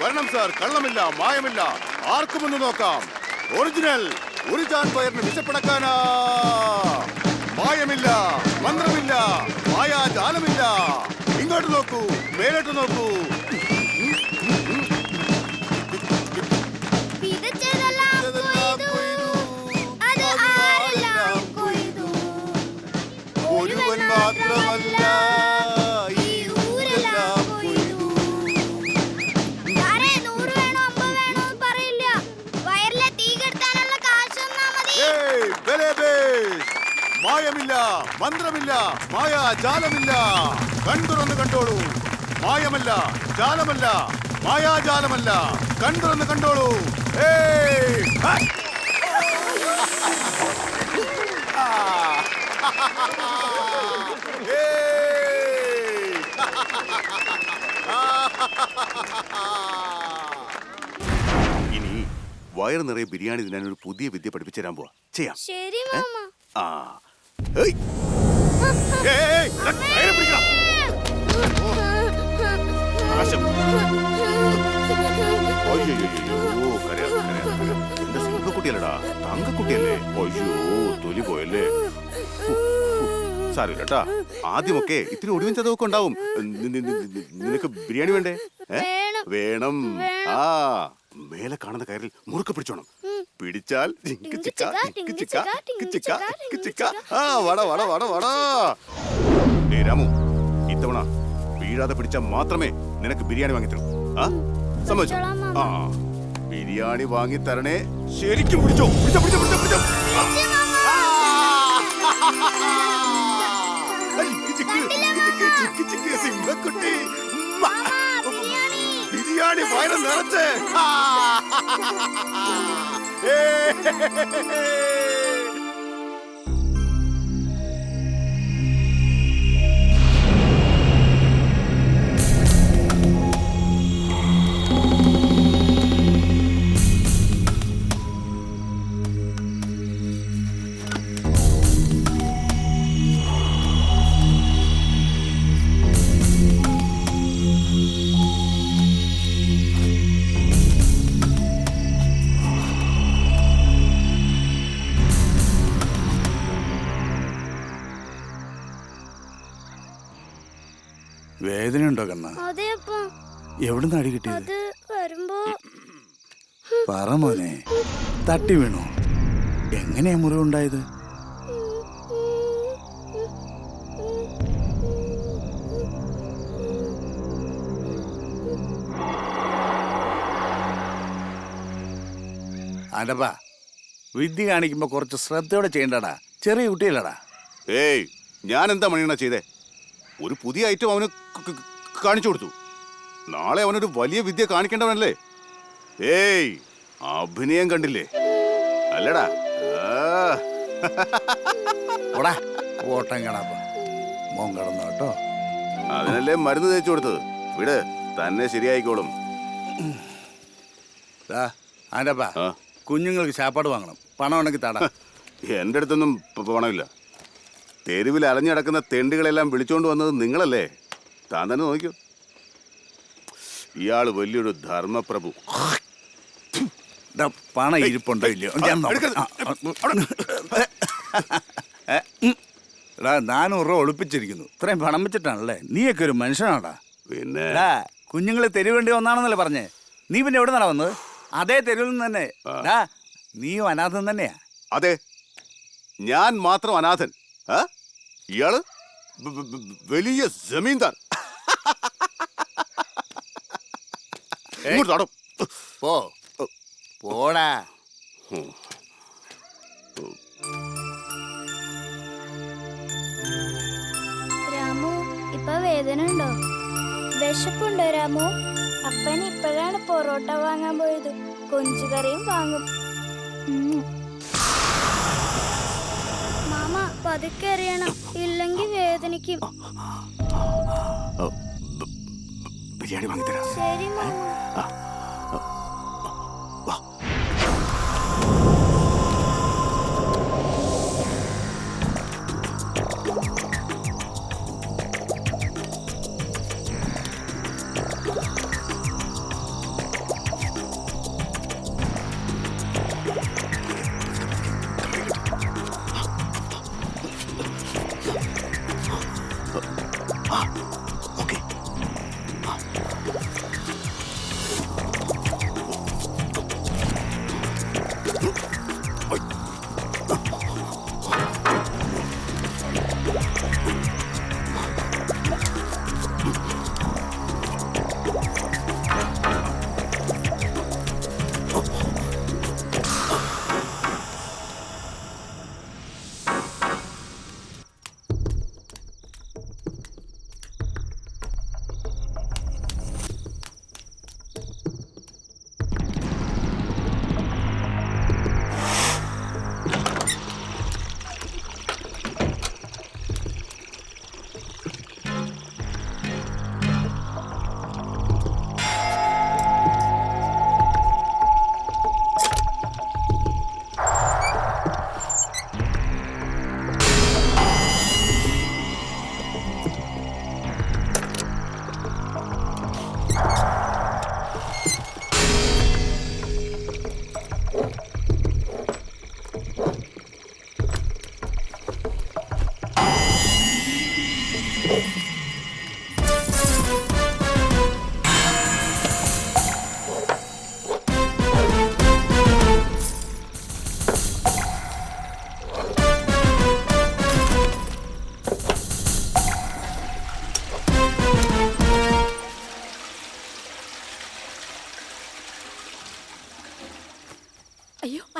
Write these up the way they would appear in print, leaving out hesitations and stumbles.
വരണം സാർ, കള്ളമില്ല, മായമില്ല, ആർക്കുമെന്ന് നോക്കാം. ഒറിജിനൽ ഒരു ചാൻ പയറിന് വിശപ്പടക്കാനാ. മായമില്ല, മന്ത്രമില്ല, മായാജാലമില്ല. ഇങ്ങോട്ട് നോക്കൂ, മേലോട്ട് നോക്കൂ. ഒരുവൻ മാത്രമല്ല, മായമില്ല, മന്ത്രമില്ല, മായാജാലമില്ല. കണ്ടുറന്ന് കണ്ടോളൂ. മായമല്ല, ജാലമല്ല, മായാജാലമല്ല. കണ്ടുറന്ന് കണ്ടോളൂ. ഇനി വയറ് നിറയെ ബിരിയാണി തിന്നാൻ ഒരു പുതിയ വിദ്യ പഠിപ്പിച്ചു തരാൻ പോവാ. ചെയ്യാം. എന്റെ സിംഹക്കുട്ടിയല്ലടാ, തങ്കക്കുട്ടിയല്ലേ. അയ്യോ, തൊലി പോയല്ലേ. സാരമില്ല കേട്ടാ. ആദ്യമൊക്കെ ഇത്തിരി ഒടിവും ചതവൊക്കെ ഉണ്ടാവും. നിനക്ക് ബിരിയാണി വേണ്ടേ? വേണം. ആ, മേലെ കാണുന്ന കയറിൽ മുറുക്കെ പിടിച്ചോണം. പിടിച്ചാൽ രാമു, ഇത്തവണ വീഴാതെ പിടിച്ചാൽ മാത്രമേ നിനക്ക് ബിരിയാണി വാങ്ങിത്തരൂ. ആ, സമ്മതിച്ചോ? ആ, ബിരിയാണി വാങ്ങി തരണേ. ശരിക്കും പിടിച്ചോ. സിംഹക്കുട്ടി, ബിരിയാണി വയറ് നിറച്ച്. വേദനയുണ്ടോ കണ്ണ? എവിടുന്ന് അടി കിട്ടിയത്? പറ മോനെ, തട്ടി വീണോ? എങ്ങനെയാ മുറിവുണ്ടായത്? ആണ്ടപ്പാ, വിദ്യ കാണിക്കുമ്പോ കുറച്ച് ശ്രദ്ധയോടെ ചെയ്യണ്ടടാ. ചെറിയ കുട്ടിയല്ലടാ. ഏയ്, ഞാൻ എന്താ മണിയണ ചെയ്തേ? ഒരു പുതിയ ഐറ്റം അവന് കാണിച്ചു കൊടുത്തു. നാളെ അവനൊരു വലിയ വിദ്യ കാണിക്കേണ്ടവനല്ലേ? ഏയ്, അഭിനയം കണ്ടില്ലേ? അല്ലടാ. ഓട്ടം കാണാപ്പ മോൻ കടന്നു കേട്ടോ. അതിനല്ലേ മരുന്ന് തേച്ചു കൊടുത്തത്. വിട്, തന്നെ ശരിയായിക്കോളും. ആൻ്റപ്പാ, കുഞ്ഞുങ്ങൾക്ക് ചാപ്പാട് വാങ്ങണം. പണം ഉണ്ടെങ്കിൽ തടാ. എൻ്റെ അടുത്തൊന്നും പണമില്ല. തെരുവിൽ അലഞ്ഞടക്കുന്ന തെണ്ടുകളെല്ലാം വിളിച്ചോണ്ട് വന്നത് നിങ്ങളല്ലേ? താൻ തന്നെ നോക്കിയോ. ഇയാള് വലിയൊരു ധർമ്മപ്രഭു. പണം ഇരിപ്പുണ്ടോ ഇല്ലയോ? എടാ, 400 രൂപ ഒളിപ്പിച്ചിരിക്കുന്നു. ഇത്രയും പണം വെച്ചിട്ടാണല്ലേ? നീയൊക്കെ ഒരു മനുഷ്യനാടാ. പിന്നെ കുഞ്ഞുങ്ങളെ തെരുവേണ്ടി വന്നാണെന്നല്ലേ പറഞ്ഞേ? നീ പിന്നെ എവിടെ നിന്നാ വന്നത്? അതേ തെരുവിൽ നിന്ന് തന്നെ. നീയും അനാഥൻ തന്നെയാ. അതെ, ഞാൻ മാത്രം അനാഥൻ. ഇയാള് വലിയ ജമീന്ദാർ. പോടാ. രാമു, ഇപ്പൊ വേദന ഉണ്ടോ? വിശപ്പുണ്ടോ രാമു? അപ്പൻ ഇപ്പോഴാണ് പൊറോട്ട വാങ്ങാൻ പോയത്. കൊഞ്ചുകറിയും വാങ്ങും. മാമ, പതുക്കെ അറിയണം, ഇല്ലെങ്കിൽ വേദനിക്കും. ബിരിയാണി വാങ്ങിത്തരാം. ശരി മാമ.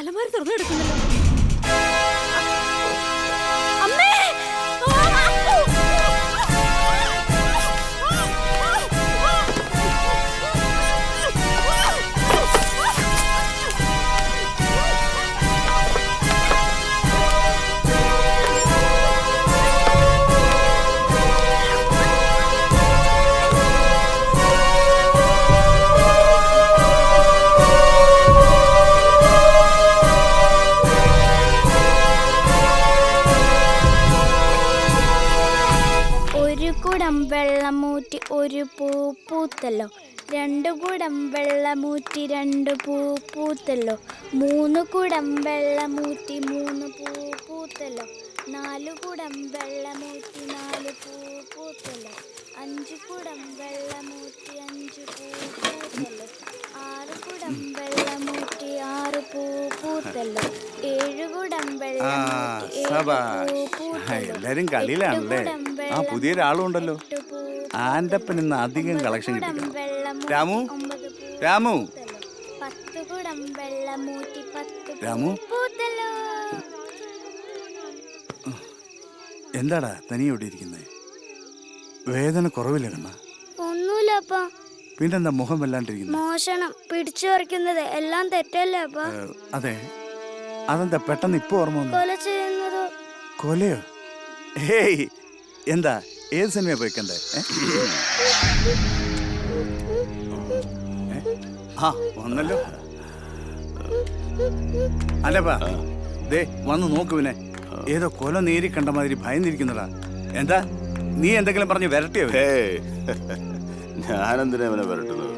അലമാര തുറന്നു കിടക്കുന്നല്ലോ. അമ്മേ! കുടം വെള്ളമൂറ്റി ഒരു പൂ പൂത്തല്ലോ, 2 കുടം വെള്ളമൂറ്റി 2 പൂ പൂത്തല്ലോ, 3 കുടം വെള്ളമൂറ്റി 3 പൂ പൂത്തല്ലോ, 4 കുടം വെള്ളമൂറ്റി 4 പൂ പൂത്തല്ലോ, 5 കുടം വെള്ളമൂറ്റി 5 പൂ പൂത്തല്ലോ, 6 കുടം വെള്ളമൂറ്റി 6 പൂ പൂത്തല്ലോ, 7 കുടം വെള്ളമൂറ്റി 7 പൂ പൂത്തല്ലോ, എല്ലാരും കളിയിലാണല്ലേ. ആ പുതിയൊരാളും ഉണ്ടല്ലോ. ആൻ്റപ്പൻ ഇന്ന് അധികം കളക്ഷൻ കിട്ടിക്കണം. രാമു, രാമു, 10 കുടം വെള്ളമൂറ്റി 10 രാമു, പൂത്തല്ലോ. എന്താടാ തനിയോടെ ഇരിക്കുന്നേ? വേദന കുറവില്ല കണ്ണ? ഒന്നുമില്ല അപ്പാ. പിന്നെന്താ മുഖം വല്ലാണ്ടിരിക്കുന്നത്? മോഷണം, പിടിച്ചു പറിക്കുന്നത് എല്ലാം തെറ്റല്ലേ അപ്പാ? അതെ. അതെന്താ പെട്ടെന്ന് ഇപ്പൊ ഓർമ്മ വന്നു? കൊല ചെയ്യുന്നത്. കൊലയോ? ഹേയ്, എന്താ ഏത് സിനിമ പോയി കണ്ടേ? ആ വന്നല്ലോ. അല്ലപ്പാ, ദേ വന്ന് നോക്കുവിനെ. ഏതോ കൊല നേരി കണ്ട മാതിരി ഭയന്നിരിക്കുന്നടാ. എന്താ നീ എന്തെങ്കിലും പറഞ്ഞ് വരട്ടിയോ? ഞാനെന്തിനാ അവനെ വരട്ടുന്നത്?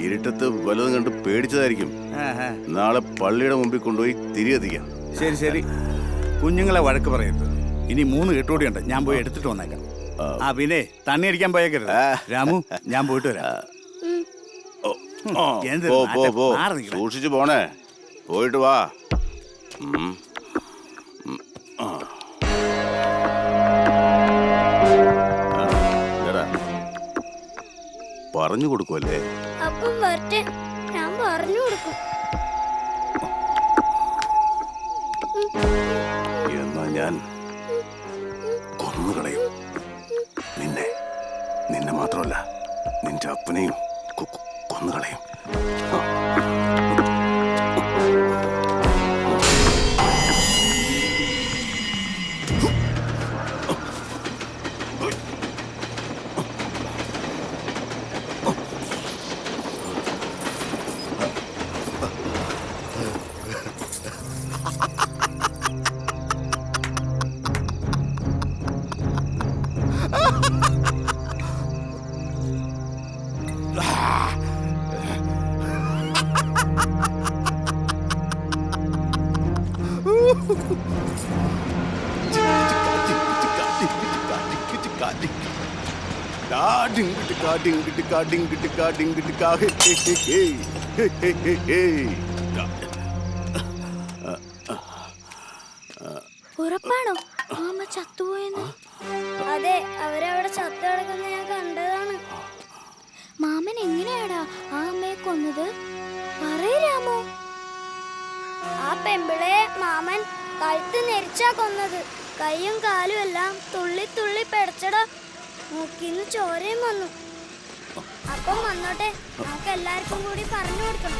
ഇരുട്ടത്ത് വലുതും കണ്ട് പേടിച്ചതായിരിക്കും. നാളെ പള്ളിയുടെ മുമ്പിൽ കൊണ്ടുപോയി തിരികെത്തിക്കാം. ശരി ശരി, കുഞ്ഞുങ്ങളെ വഴക്ക് പറയരുത്. ഇനി 3 കെട്ടുകൂടിയുണ്ട്, ഞാൻ പോയി എടുത്തിട്ട് വന്നേക്കാം. ആ പിന്നെ തണ്ണി അടിക്കാൻ പോയേക്കരുത്. രാമു, ഞാൻ പോയിട്ട് വരാം. സൂക്ഷിച്ചു പോണേ, പോയിട്ട് വാ. പറഞ്ഞു കൊടുക്കുമല്ലേ? അപ്പം വരട്ടെ, ഞാൻ പറഞ്ഞു കൊടുക്കും. എന്നാ ഞാൻ കൊന്നുകളയും നിന്നെ. നിന്നെ മാത്രമല്ല, നിന്റെ അപ്പനെയും കൊന്നുകളയും. ഉറപ്പാണോ മാമ ചത്തുപോയെന്ന്? അതെ, അവരവിടെ ചത്തു കിടക്കുന്ന ഞാൻ കണ്ടതാണ്. മാമൻ എങ്ങനെയാടാ ആ അമ്മയെ കൊന്നത്? പറയരാമോ? ആ പെമ്പിളയെ മാമൻ കഴുത്ത് നെരിച്ചാ കൊന്നത്. കൈയും കാലും എല്ലാം തുള്ളി തുള്ളി പെടച്ചടാ. മൂക്കിന്ന് ചോരയും വന്നു. അപ്പം വന്നോട്ടെ, നമുക്ക് എല്ലാവർക്കും കൂടി പറഞ്ഞു കൊടുക്കണം.